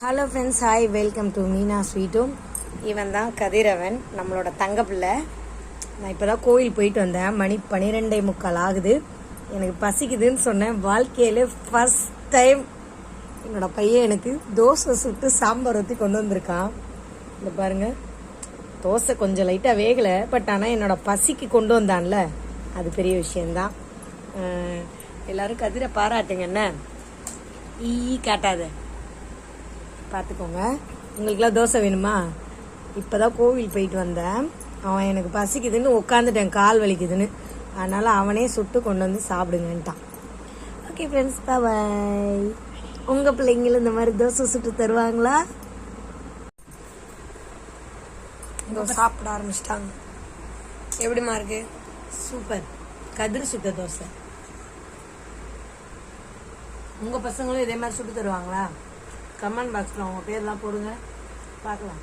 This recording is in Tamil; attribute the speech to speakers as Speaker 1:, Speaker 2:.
Speaker 1: Hello friends, hi, welcome to Meena sweet home. இவன் தான் கதிரவன், நம்மளோட தங்க பிள்ளை. நான் இப்போ தான் கோயில் போயிட்டு வந்தேன். மணி 12:45 ஆகுது. எனக்கு பசிக்குதுன்னு சொன்னேன். வாழ்க்கையில் ஃபர்ஸ்ட் டைம் என்னோட பையன் எனக்கு தோசை சுட்டு சாம்பார் ஊற்றி கொண்டு வந்திருக்கான். இந்த பாருங்கள், தோசை கொஞ்சம் லைட்டாக வேகலை, பட் ஆனால் என்னோட பசிக்கு கொண்டு வந்தான்ல, அது பெரிய விஷயந்தான். எல்லோரும் கதிரை பாராட்டுங்க. என்ன காட்டாத பார்த்துக்கோங்க. உங்களுக்குலாம் தோசை வேணுமா? இப்போ தான் கோவில் போயிட்டு வந்தேன். அவன் எனக்கு பசிக்குதுன்னு உட்காந்துட்டேன், கால் வலிக்குதுன்னு. அதனால் அவனே சுட்டு கொண்டு வந்து சாப்பிடுங்கன்ட்டான். ஓகே ஃப்ரெண்ட்ஸ், பாய். உங்கள் பிள்ளைங்களும் இந்த மாதிரி தோசை சுட்டு தருவாங்களா? சாப்பிட ஆரம்பிச்சிட்டாங்க. எப்படிமா இருக்கு? சூப்பர். கதிர் சுட்ட தோசை. உங்கள் பசங்களும் இதே மாதிரி சுட்டு தருவாங்களா? கமெண்ட் பாக்ஸில் உங்கள் பேர்லாம் போடுங்க, பார்க்கலாம்.